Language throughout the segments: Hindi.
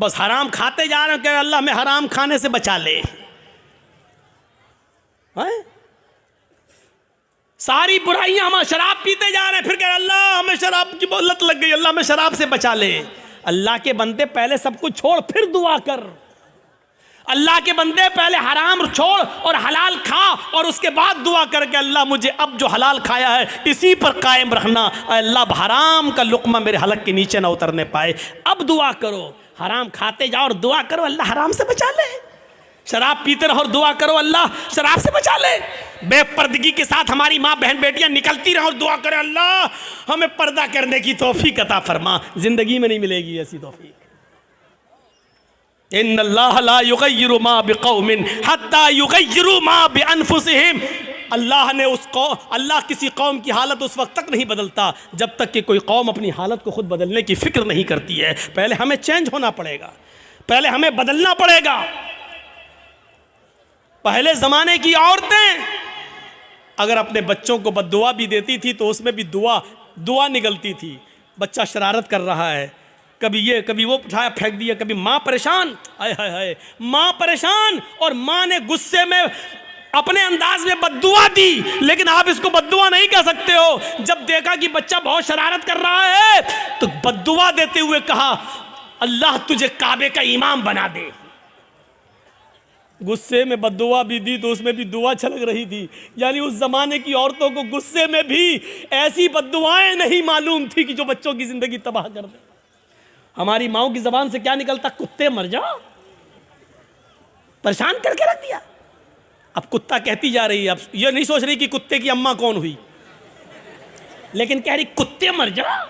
बस हराम खाते जा रहे हैं कि अल्लाह हमें हराम खाने से बचा ले। सारी बुराइयां, हम शराब पीते जा रहे हैं, फिर कह अल्लाह हमें शराब की लत लग गई, अल्लाह हमें शराब से बचा ले। अल्लाह के बंदे पहले सब कुछ छोड़ फिर दुआ कर। अल्लाह के बंदे पहले हराम छोड़ और हलाल खा और उसके बाद दुआ कर के अल्लाह मुझे अब जो हलाल खाया है इसी पर कायम रखना। अल्लाह हराम का लुक़मा मेरे हलक के नीचे ना उतरने पाए। अब दुआ करो, हराम खाते जाओ और दुआ करो अल्लाह हराम से बचा ले। शराब पीते रहो और दुआ करो अल्लाह शराब से बचा ले। बेपर्दगी के साथ हमारी माँ बहन बेटियां निकलती रहो और दुआ करें अल्लाह हमें पर्दा करने की तौफीक अता फरमा। जिंदगी में नहीं मिलेगी ऐसी तौफीक। इन्नल्लाह ला युगय्यिरु मा बिक़ौमिन हत्ता युगय्यिरु मा बिअनफुसिहिम। अल्लाह किसी कौम की हालत उस वक्त तक नहीं बदलता जब तक कि कोई कौम अपनी हालत को खुद बदलने की फिक्र नहीं करती है। पहले हमें चेंज होना पड़ेगा, पहले हमें बदलना पड़ेगा। पहले ज़माने की औरतें अगर अपने बच्चों को बद्दुआ भी देती थी तो उसमें भी दुआ निकलती थी। बच्चा शरारत कर रहा है, कभी ये कभी वो उठाया फेंक दिया, कभी माँ परेशान, हाय हाय हाय माँ परेशान और माँ ने गुस्से में अपने अंदाज में बद्दुआ दी। लेकिन आप इसको बद्दुआ नहीं कह सकते हो। जब देखा कि बच्चा बहुत शरारत कर रहा है तो बद्दुआ देते हुए कहा अल्लाह तुझे काबे का इमाम बना दे। गुस्से में बद्दुआ भी दी तो उसमें भी दुआ छलक रही थी। यानी उस जमाने की औरतों को गुस्से में भी ऐसी बद्दुआएं नहीं मालूम थी कि जो बच्चों की जिंदगी तबाह कर दे। हमारी माओ की जबान से क्या निकलता, कुत्ते मर जाओ, परेशान करके रख दिया। अब कुत्ता कहती जा रही है, अब ये नहीं सोच रही कि कुत्ते की अम्मा कौन हुई, लेकिन कह रही कुत्ते मर जाओ।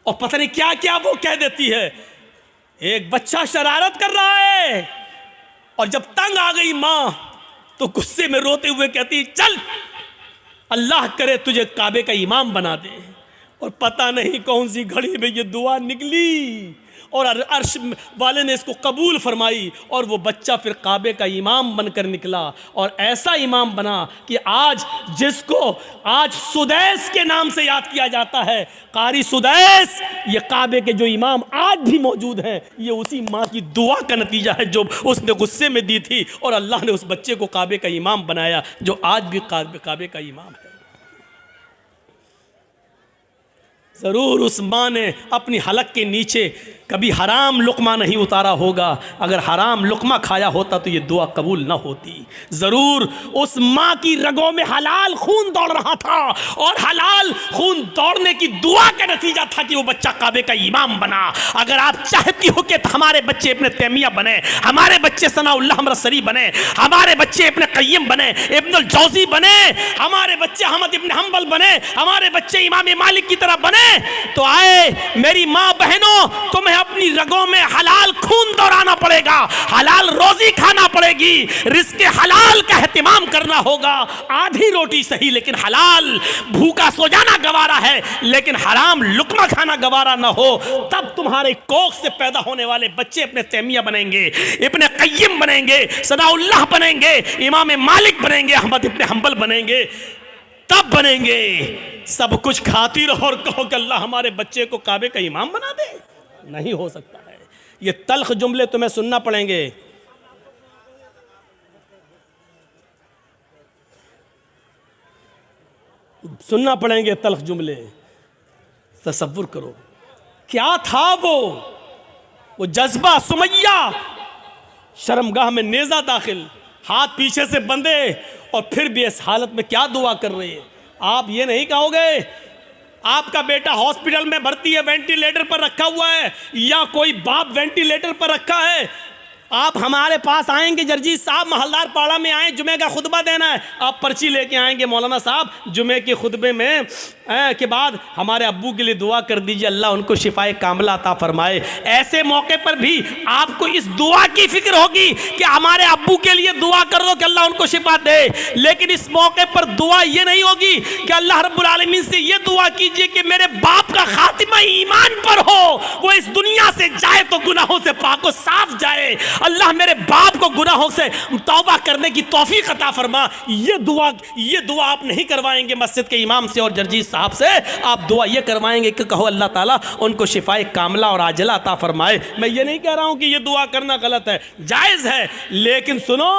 और पता नहीं क्या क्या वो कह देती है। एक बच्चा शरारत कर रहा है और जब तंग आ गई मां तो गुस्से में रोते हुए कहती चल अल्लाह करे तुझे काबे का इमाम बना दे। और पता नहीं कौन सी घड़ी में ये दुआ निकली और अर्श वाले ने इसको कबूल फरमाई और वो बच्चा फिर काबे का इमाम बनकर निकला। और ऐसा इमाम बना कि आज जिसको आज सुदैस के नाम से याद किया जाता है, कारी सुदैस, ये काबे के जो इमाम आज भी मौजूद हैं, ये उसी माँ की दुआ का नतीजा है जो उसने गुस्से में दी थी और अल्लाह ने उस बच्चे को काबे का इमाम बनाया जो आज भी काबे का इमाम है। ज़रूर उस माँ ने अपनी हलक के नीचे कभी हराम लुक़मा नहीं उतारा होगा। अगर हराम लुक़मा खाया होता तो ये दुआ कबूल ना होती। ज़रूर उस माँ की रगों में हलाल खून दौड़ रहा था और हलाल खून दौड़ने की दुआ का नतीजा था कि वो बच्चा काबे का इमाम बना। अगर आप चाहती हो कि हमारे बच्चे इब्न तैमिया बने, हमारे बच्चे सनाउल्लाह हमरसरी बने, हमारे बच्चे इब्न क़य्यिम बने, इब्नुल जौज़ी बने, हमारे बच्चे अहमद इब्न हम्बल बने, हमारे बच्चे इमाम मालिक की तरह बने, तो आए मेरी माँ बहनों, तुम्हें अपनी रगों में हलाल खून दौड़ाना पड़ेगा, हलाल रोजी खाना पड़ेगी, रिज़्क़ हलाल का एहतिमाम करना होगा। आधी रोटी सही लेकिन हलाल, भूखा सो जाना गवारा है लेकिन हराम लुक़मा खाना गवारा ना हो। तब तुम्हारे कोख से पैदा होने वाले बच्चे इब्न तैमिया बनेंगे, इब्न क़य्यिम बनेंगे, सनाउल्लाह बनेंगे, इमाम मालिक बनेंगे, अहमद इब्न हम्बल बनेंगे, तब बनेंगे। सब कुछ खाती रहो और कहो कि अल्लाह हमारे बच्चे को काबे का इमाम बना दे, नहीं हो सकता है। ये तल्ख जुमले तुम्हें सुनना पड़ेंगे। सुनना पड़ेंगे तल्ख जुमले। तसव्वुर करो क्या था वो जज्बा। सुमैया शर्मगाह में नेज़ा दाखिल, हाथ पीछे से बंधे और फिर भी इस हालत में क्या दुआ कर रही है। आप ये नहीं कहोगे आपका बेटा हॉस्पिटल में भर्ती है, वेंटिलेटर पर रखा हुआ है, या कोई बाप वेंटिलेटर पर रखा है, आप हमारे पास आएंगे जर्जी साहब महलदार पाड़ा में आए, जुमे का खुतबा देना है, आप पर्ची लेके आएंगे मौलाना साहब जुमे के खुतबे में के बाद हमारे अब्बू के लिए दुआ कर दीजिए अल्लाह उनको शिफाए कामला अता फरमाए। ऐसे मौके पर भी आपको इस दुआ की फिक्र होगी कि हमारे अब्बू के लिए दुआ कर दो कि अल्लाह उनको शिफा दे। लेकिन इस मौके पर दुआ ये नहीं होगी कि अल्लाह रब्बुल आलमीन से ये दुआ कीजिए कि मेरे बाप का खातिमा ईमान पर हो, वो इस दुनिया से जाए तो गुनाहों से पाक साफ जाए। अल्लाह मेरे बाप को गुनाहों से तौबा करने की तौफीक अता फरमा। ये दुआ आप नहीं करवाएंगे मस्जिद के इमाम से और जर्जीज साहब से, आप दुआ ये करवाएंगे कि कहो अल्लाह ताला उनको शिफाए कामला और आजला अता फरमाए। मैं ये नहीं कह रहा हूँ कि ये दुआ करना गलत है, जायज़ है, लेकिन सुनो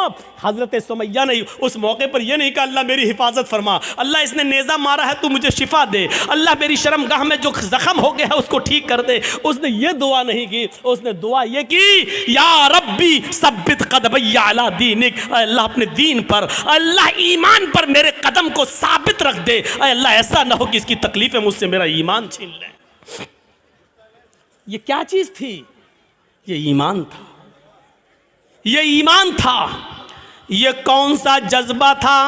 हज़रत सुमैया ने उस मौके पर यह नहीं कहा अल्लाह मेरी हिफाजत फरमा, अल्लाह इसने नेज़ा मारा है तू मुझे शिफा दे, अल्लाह मेरी शर्मगाह में जो ज़ख्म हो गया है उसको ठीक कर दे। उसने ये दुआ नहीं की, उसने दुआ ये की या रब्बी सब्बित कदमैया अला दीनिक, अल्लाह अपने दीन पर, अल्लाह ईमान पर मेरे कदम को साबित रख दे। अल्लाह ऐसा ना हो कि इसकी तकलीफें मुझसे मेरा ईमान छीन लें। ये क्या चीज़ थी? ये ईमान था, ये ईमान था। ये कौन सा जज्बा था?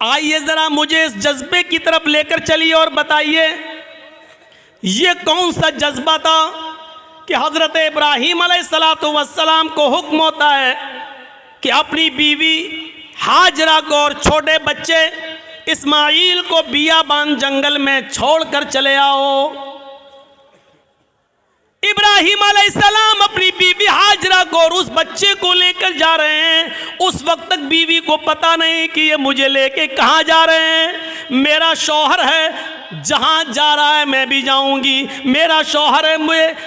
आइए जरा मुझे इस जज्बे की तरफ लेकर चलिए और बताइए ये कौन सा जज्बा था कि हज़रत इब्राहीम अलैहिस्सलातु वस्सलाम को हुक्म होता है कि अपनी बीवी हाजरा को और छोटे बच्चे इस्माइल को बियाबान जंगल में छोड़कर चले आओ। इब्राहीम अलैहिस्सलाम अपनी बीवी हाजरा को और उस बच्चे को लेकर जा रहे हैं। उस वक्त तक बीवी को पता नहीं कि ये मुझे लेके कहाँ जा रहे हैं। मेरा शौहर है, जहाँ जा रहा है मैं भी जाऊंगी, मेरा शौहर है,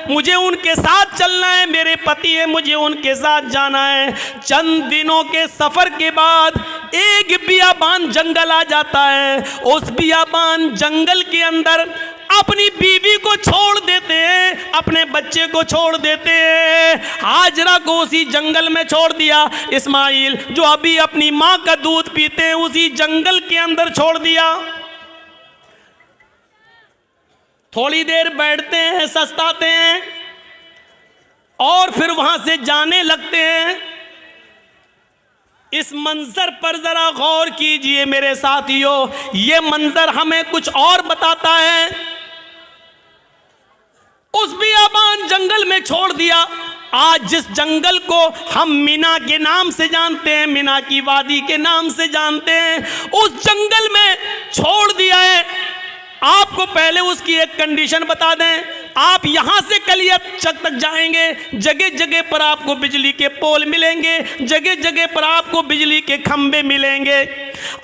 मुझे उनके साथ चलना है, मेरे पति है, मुझे उनके साथ जाना है। चंद दिनों के सफ़र के बाद एक बियाबान जंगल आ जाता है। उस बियाबान जंगल के अंदर अपनी बीवी को छोड़ देते हैं, अपने बच्चे को छोड़ देते हैं। हाजरा को उसी जंगल में छोड़ दिया। इस्माइल जो अभी अपनी माँ का दूध पीते हैं उसी जंगल के अंदर छोड़ दिया। थोड़ी देर बैठते हैं, सस्ताते हैं और फिर वहां से जाने लगते हैं। इस मंजर पर जरा गौर कीजिए मेरे साथियों, ये मंजर हमें कुछ और बताता है। उस बियाबान जंगल में छोड़ दिया। आज जिस जंगल को हम मीना के नाम से जानते हैं, मीना की वादी के नाम से जानते हैं, उस जंगल में छोड़ दिया है। आपको पहले उसकी एक कंडीशन बता दें, आप यहाँ से कलिया चक तक जाएंगे, जगह जगह पर आपको बिजली के पोल मिलेंगे, जगह जगह पर आपको बिजली के खंबे मिलेंगे,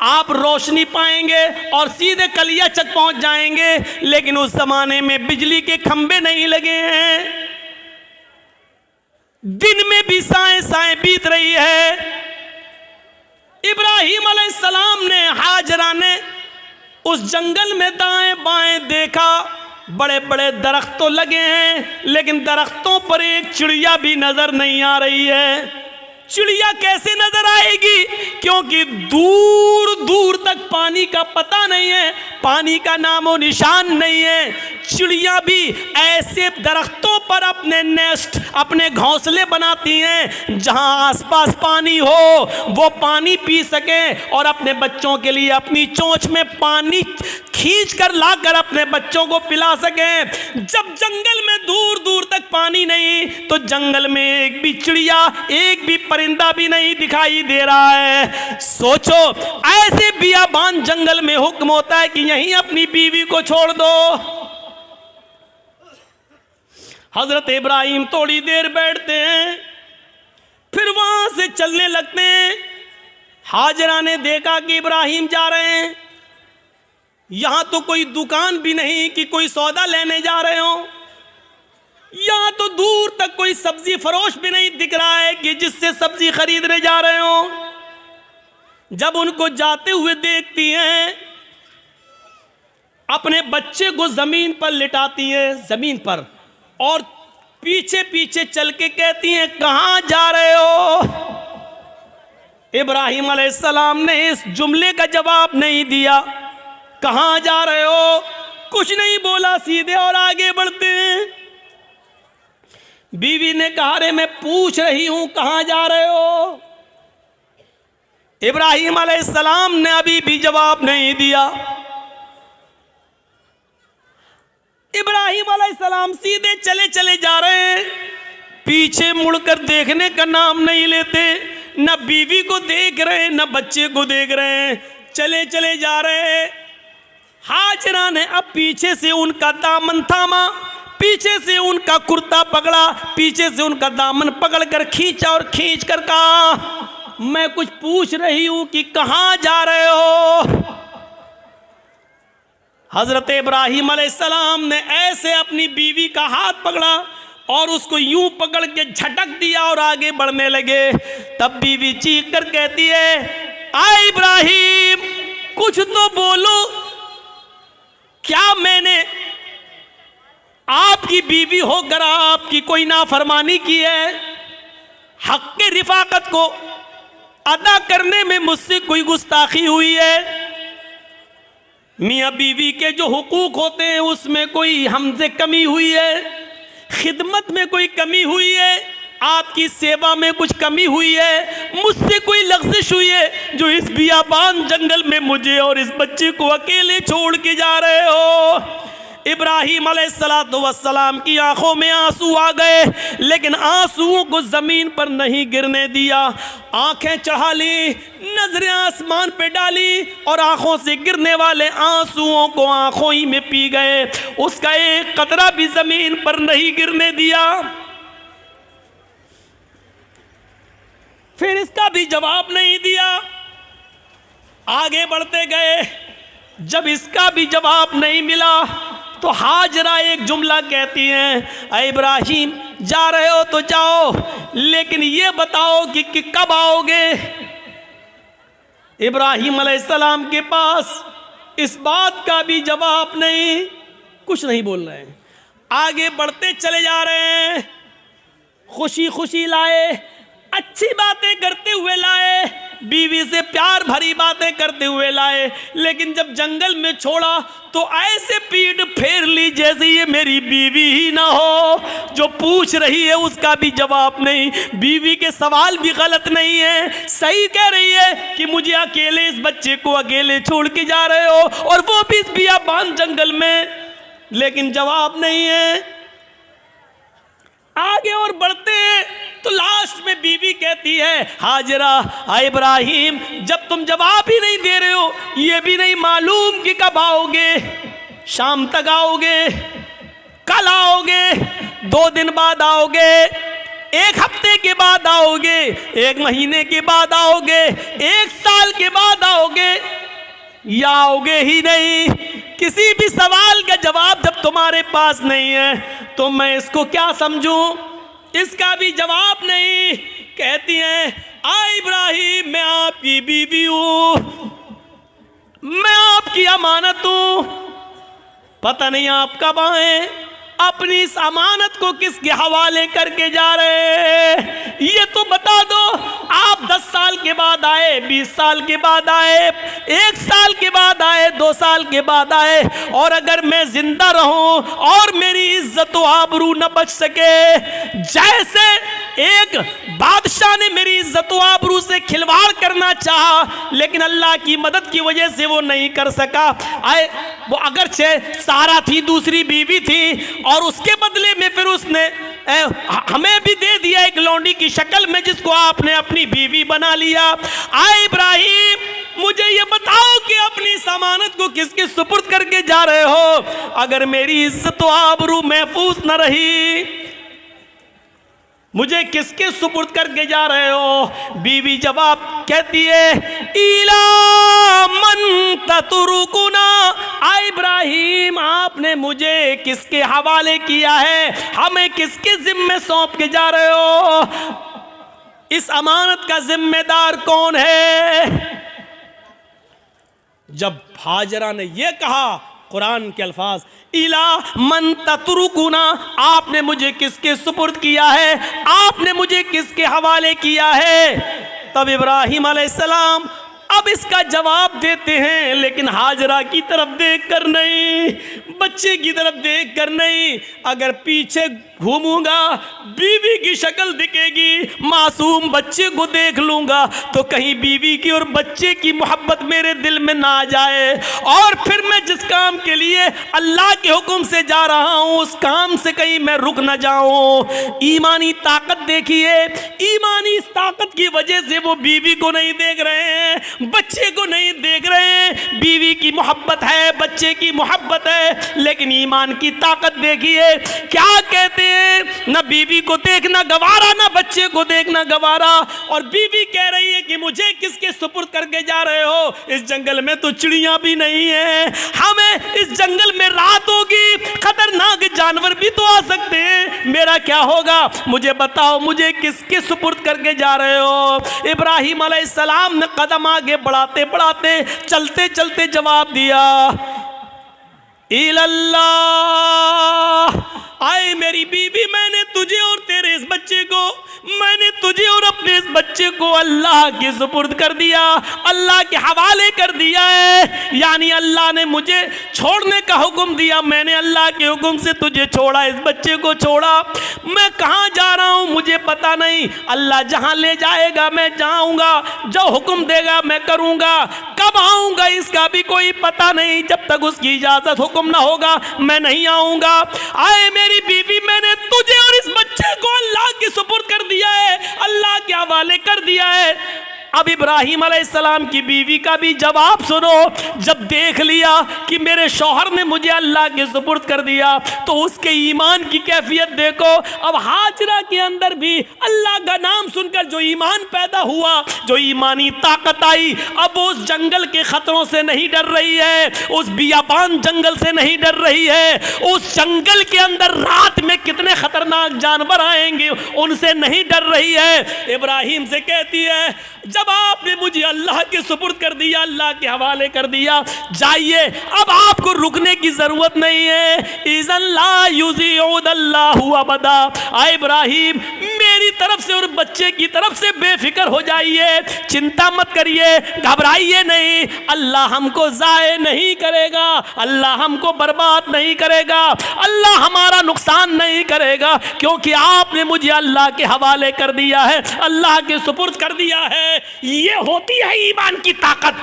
आप रोशनी पाएंगे और सीधे कलिया चक पहुँच जाएंगे। लेकिन उस जमाने में बिजली के खंबे नहीं लगे हैं, दिन में भी साएं साएं बीत रही है। इब्राहीम अलैहिस्सलाम ने, हाजरा ने उस जंगल में दाएं बाएं देखा, बड़े बड़े दरख्त तो लगे हैं लेकिन दरख्तों पर एक चिड़िया भी नजर नहीं आ रही है। चिड़िया कैसे नजर आएगी? क्योंकि दूर दूर तक पानी का पता नहीं है, पानी का नामो निशान नहीं है। चिड़िया भी ऐसे दरख्तों पर अपने नेस्ट, अपने घोंसले बनाती हैं जहां आसपास पानी हो, वो पानी पी सके और अपने बच्चों के लिए अपनी चोंच में पानी खींच कर लाकर अपने बच्चों को पिला सके। जब जंगल में दूर दूर तक पानी नहीं तो जंगल में एक भी चिड़िया, एक भी परिंदा भी नहीं दिखाई दे रहा है। सोचो, ऐसे बियाबान जंगल में हुक्म होता है कि यहीं अपनी बीवी को छोड़ दो। हजरत इब्राहिम थोड़ी देर बैठते हैं, फिर वहां से चलने लगते हैं। हाजरा ने देखा कि इब्राहिम जा रहे हैं, यहां तो कोई दुकान भी नहीं कि कोई सौदा लेने जा रहे हो, यहां तो दूर तक कोई सब्जी फरोश भी नहीं दिख रहा है कि जिससे सब्जी खरीदने जा रहे हो। जब उनको जाते हुए देखती हैं, अपने बच्चे को जमीन पर लिटाती हैं, जमीन पर, और पीछे पीछे चल के कहती हैं कहां जा रहे हो? इब्राहिम अलैहिस्सलाम ने इस जुमले का जवाब नहीं दिया। कहां जा रहे हो कुछ नहीं बोला, सीधे और आगे बढ़ते हैं। बीवी ने कहा रे मैं पूछ रही हूं कहां जा रहे हो? इब्राहिम अलैहिस्सलाम ने अभी भी जवाब नहीं दिया। इब्राहिम अलैहिस्सलाम सीधे चले चले जा रहे हैं, पीछे मुड़कर देखने का नाम नहीं लेते। न बीवी को देख रहे हैं, न बच्चे को देख रहे हैं, चले चले जा रहे हैं। हाजरा ने अब पीछे से उनका दामन थामा, पीछे से उनका कुर्ता पकड़ा, पीछे से उनका दामन पकड़कर खींचा और खींच कर कहा, मैं कुछ पूछ रही हूं कि कहां जा रहे हो। हजरत इब्राहिम अलैहिस्सलाम ने ऐसे अपनी बीवी का हाथ पकड़ा और उसको यूं पकड़ के झटक दिया और आगे बढ़ने लगे। तब बीवी चीख कर कहती है, आए इब्राहिम कुछ तो बोलो, क्या मैंने आपकी बीवी होकर आपकी कोई नाफरमानी की है? हक के रिफाकत को अदा करने में मुझसे कोई गुस्ताखी हुई है? मियाँ बीवी के जो हुकूक होते हैं उसमें कोई हमसे कमी हुई है? खिदमत में कोई कमी हुई है? आपकी सेवा में कुछ कमी हुई है? मुझसे कोई लग़्ज़िश हुई है जो इस बियाबान जंगल में मुझे और इस बच्चे को अकेले छोड़ के जा रहे हो? इब्राहिम अलैहिस्सलाम की आंखों में आंसू आ गए, लेकिन आंसुओं को ज़मीन पर नहीं गिरने दिया। आंखें चढ़ा ली, नजरें आसमान पे डाली और आंखों से गिरने वाले आंसुओं को आंखों ही में पी गए। उसका एक कतरा भी ज़मीन पर नहीं गिरने दिया। फिर इसका भी जवाब नहीं दिया, आगे बढ़ते गए। जब इसका भी जवाब नहीं मिला तो हाजरा एक जुमला कहती हैं, अरे इब्राहिम जा रहे हो तो जाओ, लेकिन ये बताओ कि कब आओगे? इब्राहिम अलैहिस्सलाम के पास इस बात का भी जवाब नहीं, कुछ नहीं बोल रहे हैं। आगे बढ़ते चले जा रहे हैं, खुशी खुशी लाए, अच्छी बातें करते हुए लाए, बीवी से प्यार भरी बातें करते हुए लाए, लेकिन जब जंगल में छोड़ा तो ऐसे पीठ फेर ली जैसे ये मेरी बीवी ही ना हो। जो पूछ रही है उसका भी जवाब नहीं, बीवी के सवाल भी गलत नहीं है, सही कह रही है कि मुझे अकेले इस बच्चे को अकेले छोड़ के जा रहे हो, और वो भी इस बियाबान जंगल में, लेकिन जवाब नहीं है। आगे और बढ़ते हैं तो लास्ट में बीवी कहती है, हाजरा इब्राहिम जब तुम जवाब ही नहीं दे रहे हो, ये भी नहीं मालूम कि कब आओगे, शाम तक आओगे, कल आओगे, 2 दिन बाद आओगे, 1 हफ्ते के बाद आओगे, 1 महीने के बाद आओगे, 1 साल के बाद आओगे, या आओगे ही नहीं? किसी भी सवाल का जवाब जब तुम्हारे पास नहीं है तो मैं इसको क्या समझूं? इसका भी जवाब नहीं। कहती हैं, इब्राहिम मैं आपकी बीवी हूं, मैं आपकी अमानत हूं, पता नहीं आप कब आए, अपनी इस अमानत को किसके हवाले करके जा रहे हैं ये तो बता दो। आप 10 साल के बाद आए, 20 साल के बाद आए, 1 साल के बाद आए, 2 साल के बाद आए, और अगर मैं जिंदा रहूं और मेरी इज्जत व आबरू न बच सके, जैसे एक बादशाह ने मेरी इज्जत व आबरू से खिलवाड़ करना चाहा लेकिन अल्लाह की मदद की वजह से वो नहीं कर सका, वो अगरचे सारा थी, दूसरी बीवी थी, और उसके बदले में फिर उसने हमें भी दे दिया एक लौंडी की शक्ल में, जिसको आपने अपनी बीवी बना लिया। इब्राहिम मुझे ये बताओ कि अपनी अमानत को किसके सुपुर्द करके जा रहे हो? अगर मेरी इज्जत व आबरू महफूज न रही, मुझे किसके सुपुर्द करके जा रहे हो? बीवी जवाब कहती है, इला मन ततरुकुना, इब्राहिम आपने मुझे किसके हवाले किया है, हमें किसके जिम्मे सौंप के जा रहे हो? इस अमानत का जिम्मेदार कौन है? जब हाजरा ने यह कहा, कुरान के अल्फाज, इला मन ततरुकुना, आपने मुझे किसके सुपुर्द किया है, आपने मुझे किसके हवाले किया है? तब इब्राहिम अलैहिस्सलाम अब इसका जवाब देते हैं, लेकिन हाजरा की तरफ देख कर नहीं, बच्चे की तरफ देख कर नहीं। अगर पीछे घूमूंगा, बीवी बीवी की शक्ल दिखेगी, मासूम बच्चे को देख लूंगा तो कहीं बीवी की और बच्चे की मोहब्बत मेरे दिल में ना आ जाए, और फिर मैं जिस काम के लिए अल्लाह के हुक्म से जा रहा हूं उस काम से कहीं मैं रुक ना जाऊं। ईमानी ताकत देखिए, ईमानी इस ताकत की वजह से वो बीवी को नहीं देख रहे हैं, बच्चे को नहीं देख रहे हैं। बीवी की मोहब्बत है, बच्चे की मोहब्बत है, लेकिन ईमान की ताकत देखिए। क्या कहते हैं, ना बीवी को देखना गवारा, ना बच्चे को देखना गवारा, और बीवी कह रही है कि मुझे किसके सुपुर्द करके जा रहे हो, इस जंगल में तो चिड़ियां भी नहीं है, हमें इस जंगल में रात होगी, खतरनाक जानवर भी तो आ सकते हैं, मेरा क्या होगा, मुझे बताओ मुझे किसके सुपुर्द करके जा रहे हो। इब्राहिम अलैहिस्सलाम ने कदम आगे बढ़ाते बढ़ाते चलते चलते जवाब दिया, इल्लल्लाह, आए मेरी बीवी, मैंने तुझे और तेरे इस बच्चे को, मैंने तुझे और अपने इस बच्चे को अल्लाह के सुपुर्द कर दिया, अल्लाह के हवाले कर दिया है। यानी अल्लाह ने मुझे छोड़ने का हुक्म दिया, मैंने अल्लाह के हुक्म से तुझे छोड़ा, इस बच्चे को छोड़ा। मैं कहाँ जा रहा हूँ मुझे पता नहीं, अल्लाह जहाँ ले जाएगा मैं जाऊँगा, जो हुक्म देगा मैं करूँगा, कब आऊँगा इसका भी कोई पता नहीं, जब तक उसकी इजाज़त हुक्म ना होगा मैं नहीं आऊँगा। आए मेरी बीवी, मैंने तुझे और इस बच्चे को अल्लाह के सुपुर्द कर दिया है, अल्लाह के हवाले कर दिया है। अब इब्राहिम अलैहिस्सलाम की बीवी का भी जवाब सुनो, जब देख लिया कि मेरे शौहर ने मुझे अल्लाह के सुपुर्द कर दिया तो उसके ईमान की कैफियत देखो। अब हाजरा के अंदर भी अल्लाह का नाम सुनकर जो ईमान पैदा हुआ, जो ईमानी ताकत आई, अब वो उस जंगल के खतरों से नहीं डर रही है, उस बियाबान जंगल से नहीं डर रही है, उस जंगल के अंदर रात में कितने खतरनाक जानवर आएंगे उनसे नहीं डर रही है। इब्राहिम से कहती है, जब आपने मुझे अल्लाह के सुपुर्द कर दिया, अल्लाह के हवाले कर दिया, जाइए, अब आपको रुकने की जरूरत नहीं है। इज़न ला युज़िउदल्लाहु अबदा। आए इब्राहिम, मेरी तरफ से और बच्चे की तरफ से बेफिक्र हो जाइए, चिंता मत करिए, घबराइए नहीं, अल्लाह हमको ज़ाये नहीं करेगा, अल्लाह हमको बर्बाद नहीं करेगा, अल्लाह हमारा नुकसान नहीं करेगा, क्योंकि आपने मुझे अल्लाह के हवाले कर दिया है, अल्लाह के सुपुर्द कर दिया है। ये होती है ईमान की ताकत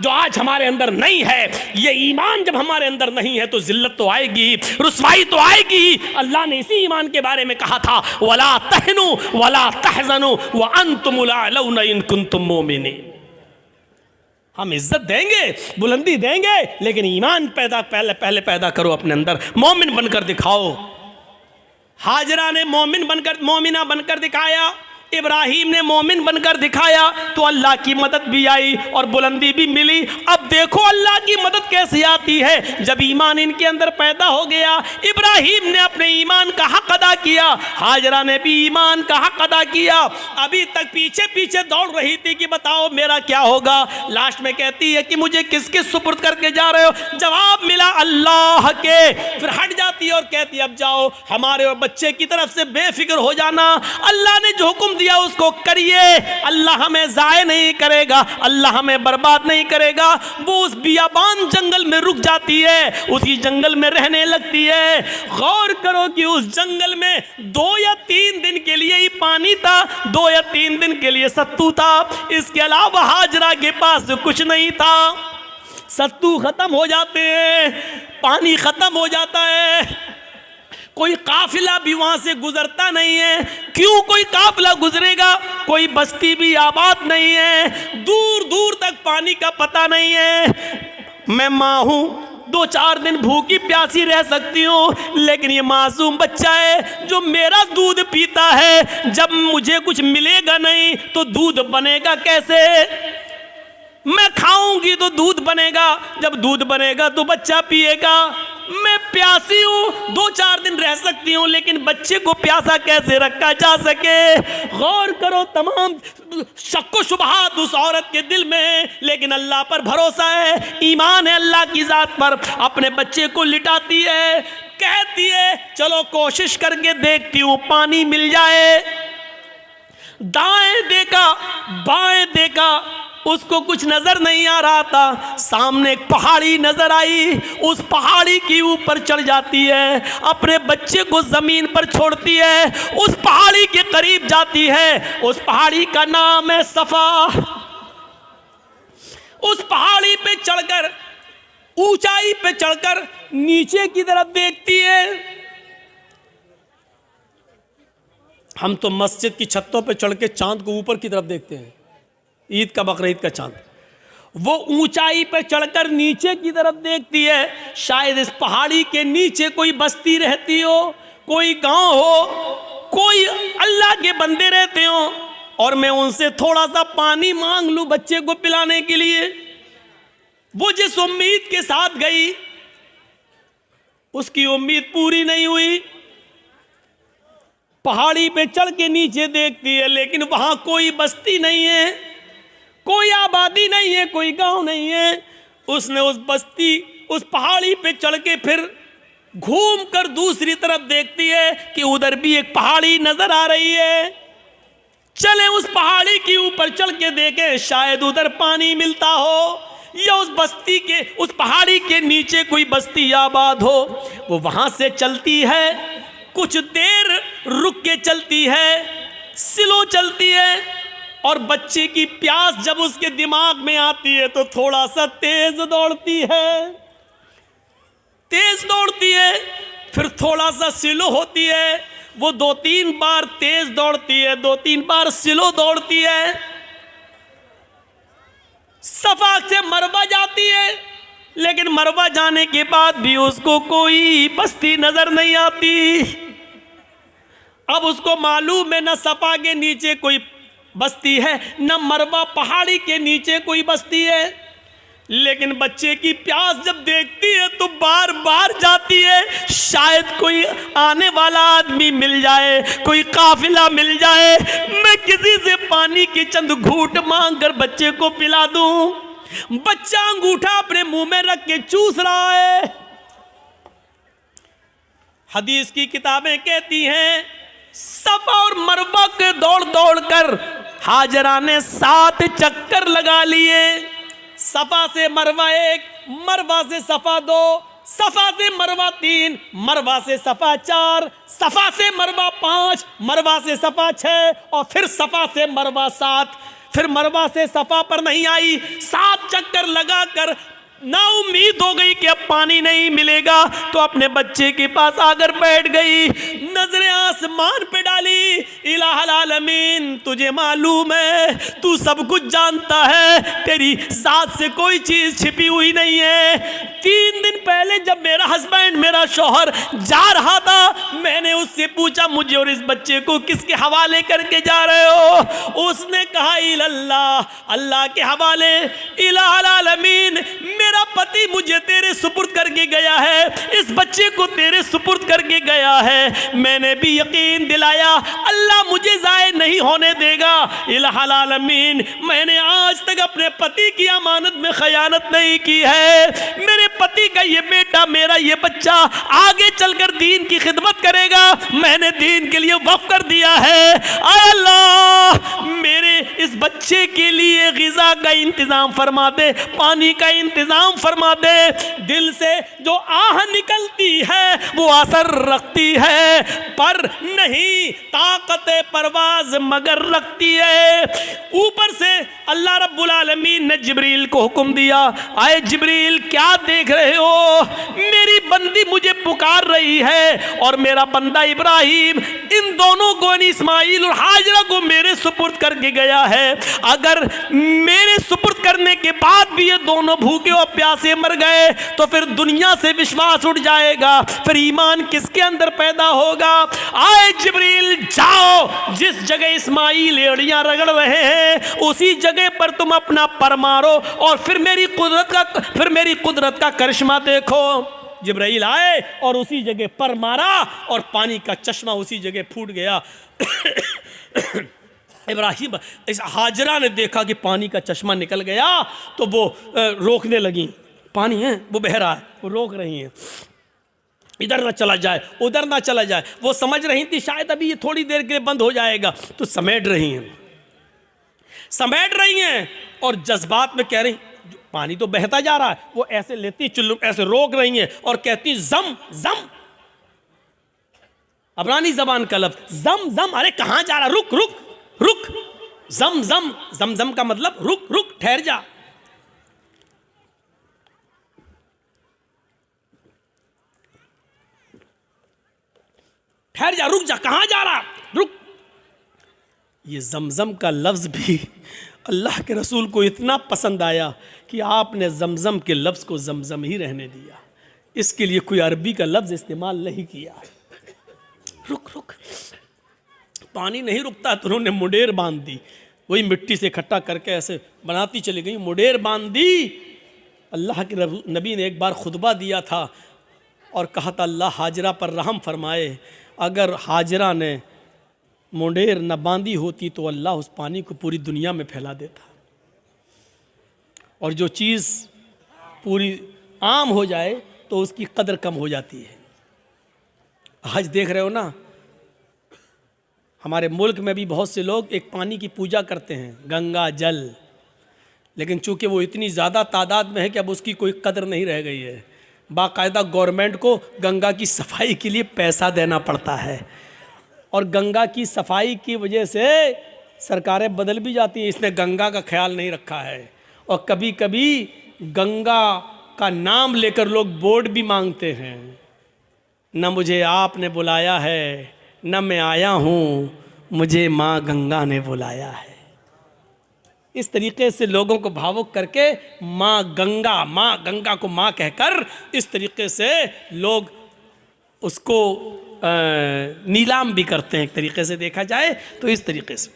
जो आज हमारे अंदर नहीं है। ये ईमान जब हमारे अंदर नहीं है तो जिल्लत तो आएगी, रुसवाई तो आएगी। अल्लाह ने इसी ईमान के बारे में कहा था, वला तहनु वला तहज़नु व अंतुमुल अअलौना इन कुंतुम मोमिनीन। हम इज्जत देंगे, बुलंदी देंगे, लेकिन ईमान पहले पैदा करो अपने अंदर, मोमिन बनकर दिखाओ। हाजरा ने मोमिना बनकर दिखाया, इब्राहिम ने मोमिन बनकर दिखाया, तो अल्लाह की मदद भी आई और बुलंदी भी मिली। अब देखो अल्लाह की मदद कैसे आती है, जब ईमान इनके अंदर पैदा हो गया। इब्राहिम ने अपने ईमान का हक अदा किया, हाजरा ने भी ईमान का हक अदा किया। अभी तक पीछे पीछे दौड़ रही थी कि बताओ मेरा क्या होगा, लास्ट में कहती है कि मुझे किसके सुपुर्द करके जा रहे हो, जवाब मिला अल्लाह के। फिर हट जाती है और कहती है अब जाओ, हमारे और बच्चे की तरफ से बेफिक्र हो जाना, अल्लाह ने जो हुक्म दिया उसको करिए, अल्लाह हमें ज़ाये नहीं करेगा, अल्लाह हमें बर्बाद नहीं करेगा। वो उस बियाबान जंगल में रुक जाती है, उसी जंगल में रहने लगती है। गौर करो कि उस जंगल में 2 या 3 दिन के लिए ही पानी था, 2 या 3 दिन के लिए सत्तू था, इसके अलावा हाजरा के पास कुछ नहीं था। सत्तू खत्म हो जाते हैं, पानी खत्म हो जाता है, कोई काफिला भी वहां से गुजरता नहीं है। क्यों कोई काफिला गुजरेगा, कोई बस्ती भी आबाद नहीं है, दूर दूर तक पानी का पता नहीं है। मैं माँ हूँ, 2-4 दिन भूखी प्यासी रह सकती हूँ, लेकिन ये मासूम बच्चा है जो मेरा दूध पीता है, जब मुझे कुछ मिलेगा नहीं तो दूध बनेगा कैसे? मैं खाऊंगी तो दूध बनेगा, जब दूध बनेगा तो बच्चा पिएगा। मैं प्यासी हूँ, 2-4 दिन रह सकती हूँ, लेकिन बच्चे को प्यासा कैसे रखा जा सके? गौर करो, तमाम शक व शुबहात उस औरत के दिल में है, लेकिन अल्लाह पर भरोसा है, ईमान है अल्लाह की ज़ात पर। अपने बच्चे को लिटाती है, कहती है चलो कोशिश करके देखती हूँ पानी मिल जाए। दाएं देखा बाएं देखा, उसको कुछ नजर नहीं आ रहा था। सामने एक पहाड़ी नजर आई, उस पहाड़ी के ऊपर चढ़ जाती है, अपने बच्चे को जमीन पर छोड़ती है, उस पहाड़ी के करीब जाती है। उस पहाड़ी का नाम है सफा। उस पहाड़ी पे चढ़कर, ऊंचाई पे चढ़कर नीचे की तरफ देखती है। हम तो मस्जिद की छतों पे चढ़ के चांद को ऊपर की तरफ देखते हैं, ईद का, बकरीद का चांद। वो ऊंचाई पे चढ़कर नीचे की तरफ देखती है, शायद इस पहाड़ी के नीचे कोई बस्ती रहती हो, कोई गांव हो, कोई अल्लाह के बंदे रहते हो, और मैं उनसे थोड़ा सा पानी मांग लूं बच्चे को पिलाने के लिए। वो जिस उम्मीद के साथ गई, उसकी उम्मीद पूरी नहीं हुई। पहाड़ी पे चढ़ के नीचे देखती है, लेकिन वहां कोई बस्ती नहीं है, कोई आबादी नहीं है, कोई गांव नहीं है। उसने उस बस्ती, उस पहाड़ी पे चढ़ के फिर घूम कर दूसरी तरफ देखती है कि उधर भी एक पहाड़ी नजर आ रही है। चले उस पहाड़ी के ऊपर चढ़ के देखें, शायद उधर पानी मिलता हो, या उस बस्ती के, उस पहाड़ी के नीचे कोई बस्ती आबाद हो। वो वहां से चलती है, कुछ देर रुक के चलती है, स्लो चलती है, और बच्चे की प्यास जब उसके दिमाग में आती है तो थोड़ा सा तेज दौड़ती है, तेज दौड़ती है, फिर थोड़ा सा स्लो होती है। वो 2-3 बार तेज दौड़ती है, 2-3 बार स्लो दौड़ती है। सफा से मरवा जाती है, लेकिन मरवा जाने के बाद भी उसको कोई बस्ती नजर नहीं आती। अब उसको मालूम है न सफा के नीचे कोई बस्ती है, न मरवा पहाड़ी के नीचे कोई बस्ती है, लेकिन बच्चे की प्यास जब देखती है तो बार बार जाती है, शायद कोई आने वाला आदमी मिल जाए, कोई काफिला मिल जाए, मैं किसी से पानी के चंद घूंट मांग कर बच्चे को पिला दूं। बच्चा अंगूठा अपने मुंह में रख के चूस रहा है। हदीस की किताबें कहती हैं, सफा और मरवा के दौड़ दौड़ कर हाजरा ने 7 चक्कर लगा लिए। सफा से मरवा 1, मरवा से सफा 2, सफा से मरवा 3, मरवा से सफा 4, सफा से मरवा 5, मरवा से सफा 6, और फिर सफा से मरवा 7। फिर मरवा से सफा पर नहीं आई, 7 चक्कर लगाकर ना उम्मीद हो गई कि अब पानी नहीं मिलेगा, तो अपने बच्चे के पास आकर बैठ गई, नजरें आसमान पे डाली। इलाहुल आलमीन, तुझे मालूम है, तू सब कुछ जानता है, तेरी जात से कोई चीज छिपी हुई नहीं है। 3 दिन पहले जब मेरा हस्बैंड, मेरा शौहर जा रहा था, मैंने उससे पूछा मुझे और इस बच्चे को किसके हवाले करके जा रहे हो? उसने कहा इल्लल्लाह, अल्लाह के हवाले। इलाहुल आलमीन, मेरा पति मुझे तेरे सुपुर्द करके गया है, इस बच्चे को तेरे सुपुर्द करके गया है। मैंने भी यकीन दिलाया अल्लाह मुझे ज़ाय नहीं होने देगा। इलाहुल आलमीन, मैंने आज तक अपने पति की अमानत में खयानत नहीं की है। मेरे पति का ये बेटा, मेरा ये बच्चा आगे चलकर दीन की खिदमत करेगा, मैंने दीन के लिए वक्फ कर दिया है। अल्लाह, मेरे इस बच्चे के लिए ग़िज़ा का इंतज़ाम फरमा दे, पानी का इंतज़ाम फरमा दे। दिल से जो आह निकलती है वो असर रखती है, पर नहीं ताकत परवाज मगर रखती है। ऊपर से अल्लाह रब्बुल आलमीन ने जिब्रील को हुक्म दिया, आए जिब्रील क्या देख रहे हो? मेरी बंदी मुझे पुकार रही है और मेरा बंदा इब्राहिम इन दोनों को, इस्माइल और हाजरा को मेरे सुपुर्द करके गया है। अगर मेरे सुपुर्द करने के बाद भी ये दोनों भूखे और प्यासे मर गए तो फिर दुनिया से विश्वास उठ जाएगा, फिर ईमान किसके अंदर पैदा होगा? आए जिब्रील, जाओ, जिस जगह इस्माइल एड़ियां रगड़ रहे हैं उसी जगह पर तुम अपना पर मारो और फिर मेरी कुदरत का करिश्मा देखो। जिब्राइल आए और उसी जगह पर मारा और पानी का चश्मा उसी जगह फूट गया। इब्राहिम, इस हाजरा ने देखा कि पानी का चश्मा निकल गया तो वो रोकने लगी, पानी है वो बह रहा है, वो रोक रही हैं, इधर ना चला जाए, उधर ना चला जाए। वो समझ रही थी शायद अभी ये थोड़ी देर के लिए बंद हो जाएगा, तो समेट रही हैं। समेट रही हैं और जज्बात में कह रही, पानी तो बहता जा रहा है, वो ऐसे लेती चुल्लू, ऐसे रोक रही हैं और कहती जम जम, अबरानी जबान का लफ्ज जम जम, अरे कहां जा रहा, रुक रुक रुक, जम जम, जम जम का मतलब रुक रुक, ठहर जा। ठहर जा, रुक जा, कहां जा रहा, रुक। ये जमजम का लफ्ज भी अल्लाह के रसूल को इतना पसंद आया कि आपने जमजम के लफ्ज को जमजम ही रहने दिया, इसके लिए कोई अरबी का लफ्ज इस्तेमाल नहीं किया। रुक रुक, पानी नहीं रुकता तो उन्होंने मुडेर बांध दी, वही मिट्टी से इकट्ठा करके ऐसे बनाती चली गई, मुडेर बांध दी। अल्लाह के नबी ने एक बार खुतबा दिया था और कहा था अल्लाह हाजरा पर रहम फरमाए, अगर हाजरा ने मुंडेर न बांधी होती तो अल्लाह उस पानी को पूरी दुनिया में फैला देता। और जो चीज़ पूरी आम हो जाए तो उसकी कदर कम हो जाती है। आज देख रहे हो ना, हमारे मुल्क में भी बहुत से लोग एक पानी की पूजा करते हैं, गंगा जल, लेकिन चूंकि वो इतनी ज़्यादा तादाद में है कि अब उसकी कोई कदर नहीं रह गई है। बाकायदा गवर्नमेंट को गंगा की सफाई के लिए पैसा देना पड़ता है और गंगा की सफाई की वजह से सरकारें बदल भी जाती हैं, इसने गंगा का ख्याल नहीं रखा है। और कभी कभी गंगा का नाम लेकर लोग बोर्ड भी मांगते हैं, न मुझे आपने बुलाया है न मैं आया हूँ, मुझे माँ गंगा ने बुलाया है। इस तरीके से लोगों को भावुक करके माँ गंगा को माँ कहकर इस तरीके से लोग उसको नीलाम भी करते हैं। एक तरीके से देखा जाए तो इस तरीके से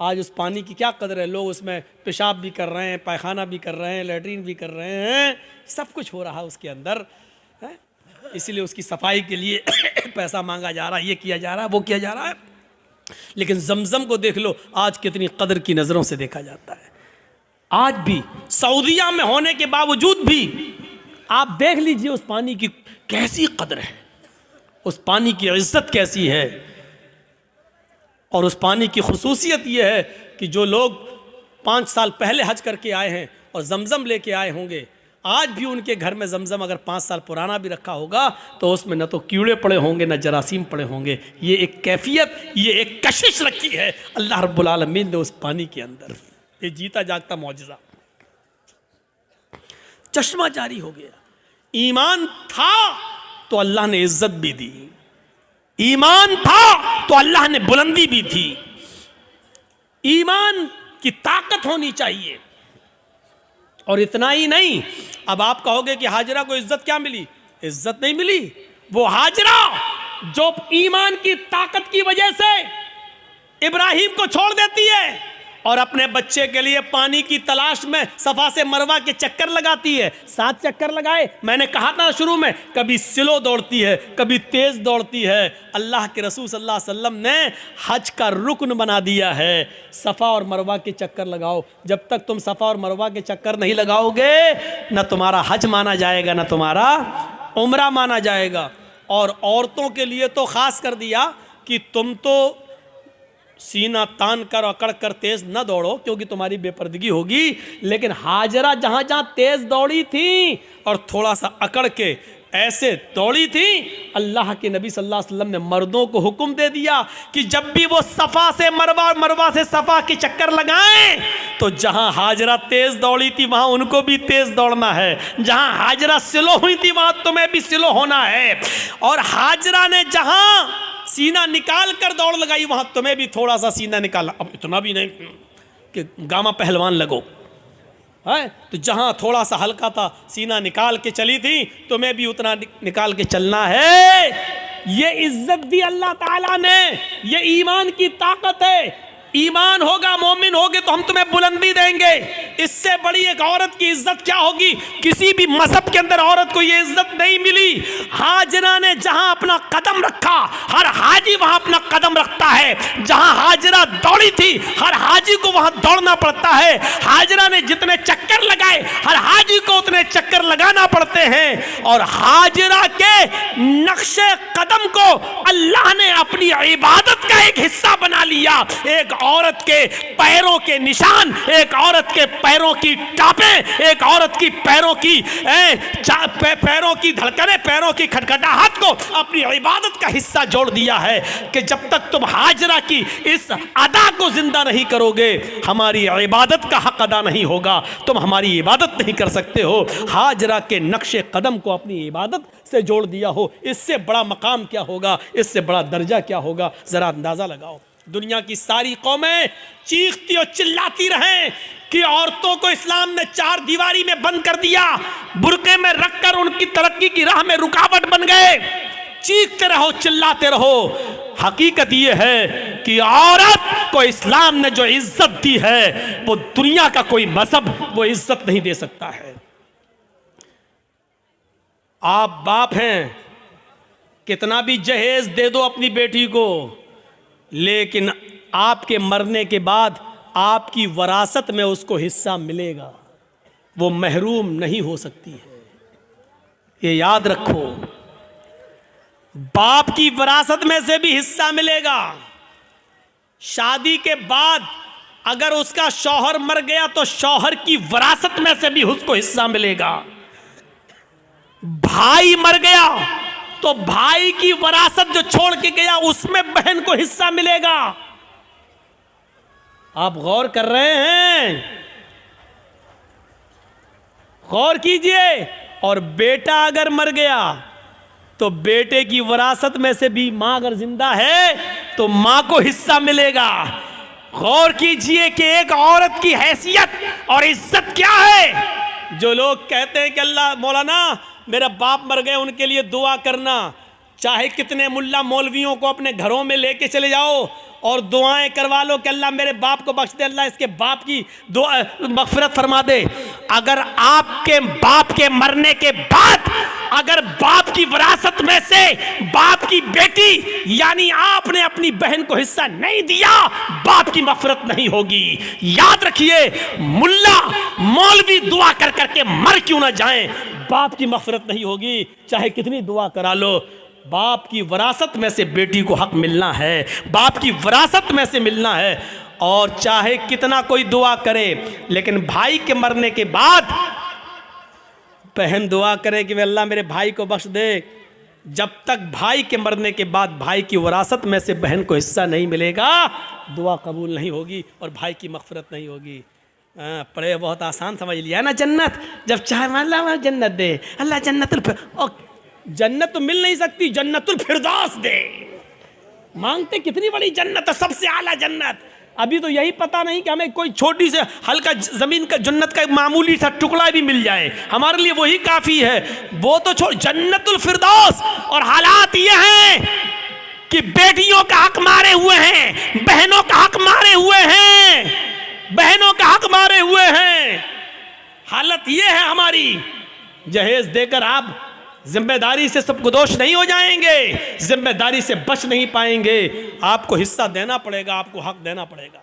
आज उस पानी की क्या कदर है, लोग उसमें पेशाब भी कर रहे हैं, पायखाना भी कर रहे हैं, लैट्रीन भी कर रहे हैं, सब कुछ हो रहा है उसके अंदर है। इसीलिए उसकी सफाई के लिए पैसा मांगा जा रहा है, ये किया जा रहा है, वो किया जा रहा है। लेकिन जमजम को देख लो आज कितनी कदर की नज़रों से देखा जाता है। आज भी सऊदीया में होने के बावजूद भी आप देख लीजिए उस पानी की कैसी कदर है, उस पानी की इज्जत कैसी है। और उस पानी की खुसूसियत ये है कि जो लोग 5 साल पहले हज करके आए हैं और जमजम लेके आए होंगे, आज भी उनके घर में जमजम अगर 5 साल पुराना भी रखा होगा तो उसमें न तो कीड़े पड़े होंगे न जरासीम पड़े होंगे। ये एक कैफियत, ये एक कशिश रखी है अल्लाह रब्बुल आलमीन ने उस पानी के अंदर। ये जीता जागता मौजज़ा, चश्मा जारी हो गया। ईमान था तो अल्लाह ने इज्जत भी दी, ईमान था तो अल्लाह ने बुलंदी भी थी। ईमान की ताकत होनी चाहिए। और इतना ही नहीं, अब आप कहोगे कि हाजरा को इज्जत क्या मिली? इज्जत नहीं मिली। वो हाजरा जो ईमान की ताकत की वजह से इब्राहिम को छोड़ देती है और अपने बच्चे के लिए पानी की तलाश में सफा से मरवा के चक्कर लगाती है। 7 चक्कर लगाए, मैंने कहा था शुरू में, कभी स्लो दौड़ती है, कभी तेज दौड़ती है। अल्लाह के रसूल सल्लल्लाहु अलैहि वसल्लम ने हज का रुकन बना दिया है, सफ़ा और मरवा के चक्कर लगाओ। जब तक तुम सफ़ा और मरवा के चक्कर नहीं लगाओगे न तुम्हारा हज माना जाएगा न तुम्हारा उम्रा माना जाएगा। और औरतों के लिए तो ख़ास कर दिया कि तुम तो सीना तान कर अकड़ कर तेज न दौड़ो क्योंकि तुम्हारी बेपर्दगी होगी। लेकिन हाजरा जहां जहां तेज दौड़ी थी और थोड़ा सा अकड़ के ऐसे दौड़ी थी, अल्लाह के नबी सल्लल्लाहु अलैहि वसल्लम ने मर्दों को हुक्म दे दिया कि जब भी वो सफ़ा से मरवा और मरवा से सफ़ा के चक्कर लगाएं तो जहां हाजरा तेज दौड़ी थी वहां उनको भी तेज दौड़ना है, जहां हाजरा स्लो हुई थी वहां तुम्हें भी स्लो होना है। और हाजरा ने जहां सीना निकाल कर दौड़ लगाई वहां तुम्हें भी थोड़ा सा सीना निकालना। अब इतना भी नहीं कि गामा पहलवान लगो है, तो जहां थोड़ा सा हल्का था सीना निकाल के चली थी तुम्हें भी उतना निकाल के चलना है। ये इज्जत दी अल्लाह ताला ने, ये ईमान की ताकत है। ईमान होगा, मोमिन होगे तो हम तुम्हें बुलंदी देंगे। इससे बड़ी एक औरत की इज्जत क्या होगी? किसी भी मजहब के अंदर औरत को ये इज्जत नहीं मिली। हाजरा ने जहां अपना कदम रखा, हर हाजी वहां अपना कदम रखता है। जहां हाजरा दौड़ी थी, हर हाजी को वहां दौड़ना पड़ता है। हाजरा ने जितने चक्कर लगाए, हर हाजी को उतने चक्कर लगाना पड़ते हैं। और हाजरा के नक्शे कदम को अल्लाह ने अपनी इबादत का एक हिस्सा बना लिया। एक औरत के पैरों के निशान, एक औरत के पैरों की टापें, एक औरत की पैरों की पैरों की धड़कनें, पैरों की खटखटाहट को अपनी इबादत का हिस्सा जोड़ दिया है कि जब तक तुम हाजरा की इस अदा को जिंदा नहीं करोगे, हमारी इबादत का हक अदा नहीं होगा। तुम हमारी इबादत नहीं कर सकते हो। हाजरा के नक्शे कदम को अपनी इबादत से जोड़ दिया हो, इससे बड़ा मकाम क्या होगा, इससे बड़ा दर्जा क्या होगा, जरा अंदाजा लगाओ। दुनिया की सारी कौमें चीखती और चिल्लाती रहें कि औरतों को इस्लाम ने चार दीवारी में बंद कर दिया, बुर्के में रखकर उनकी तरक्की की राह में रुकावट बन गए। चीखते रहो, चिल्लाते रहो। हकीकत यह है कि औरत को इस्लाम ने जो इज्जत दी है, वो दुनिया का कोई मजहब वो इज्जत नहीं दे सकता है। आप बाप हैं, कितना भी जहेज दे दो अपनी बेटी को, लेकिन आपके मरने के बाद आपकी वरासत में उसको हिस्सा मिलेगा, वो महरूम नहीं हो सकती है। ये याद रखो, बाप की वरासत में से भी हिस्सा मिलेगा। शादी के बाद अगर उसका शौहर मर गया तो शौहर की वरासत में से भी उसको हिस्सा मिलेगा। भाई मर गया तो भाई की वरासत जो छोड़ के गया उसमें बहन को हिस्सा मिलेगा। आप गौर कर रहे हैं? गौर कीजिए। और बेटा अगर मर गया तो बेटे की वरासत में से भी मां अगर जिंदा है तो मां को हिस्सा मिलेगा। गौर कीजिए कि एक औरत की हैसियत और इज्जत क्या है। जो लोग कहते हैं कि अल्लाह मौलाना मेरा बाप मर गए, उनके लिए दुआ करना, चाहे कितने मुल्ला मौलवियों को अपने घरों में लेके चले जाओ और दुआएं करवा लो कि अल्लाह मेरे बाप को बख्श दे, अल्लाह इसके बाप की दुआ मगफिरत फरमा दे। अगर आपके बाप के मरने के बाद अगर बाप की विरासत में से बाप की बेटी यानी आपने अपनी बहन को हिस्सा नहीं दिया, बाप की मगफिरत नहीं होगी। याद रखिए, मुल्ला मौलवी दुआ कर करके मर क्यों ना जाएं, बाप की मगफिरत नहीं होगी, चाहे कितनी दुआ करा लो। बाप की विरासत में से बेटी को हक मिलना है, बाप की विरासत में से मिलना है। और चाहे कितना कोई दुआ करे, लेकिन भाई के मरने के बाद बहन दुआ करे कि अल्लाह मेरे भाई को बख्श दे, जब तक भाई के मरने के बाद भाई की विरासत में से बहन को हिस्सा नहीं मिलेगा, दुआ कबूल नहीं होगी और भाई की मगफिरत नहीं होगी। पढ़े बहुत आसान समझ लिया ना। जन्नत जब चाहे अल्लाह जन्नत दे, अल्लाह जन्नत तो मिल नहीं सकती, जन्नतुल फिरदौस दे। मांगते कितनी बड़ी जन्नत है, सबसे आला जन्नत। अभी तो यही पता नहीं कि हमें कोई छोटी से हल्का जमीन का जन्नत का मामूली सा टुकड़ा भी मिल जाए, हमारे लिए वही काफी है। वो तो छोड़, जन्नतुल फिरदौस। और हालात ये हैं कि बेटियों का हक मारे हुए हैं, बहनों का हक मारे हुए हैं, बहनों का हक मारे हुए हैं। हालत ये है हमारी। जहेज देकर आप जिम्मेदारी से सबको दोष नहीं हो जाएंगे, जिम्मेदारी से बच नहीं पाएंगे। आपको हिस्सा देना पड़ेगा, आपको हक देना पड़ेगा।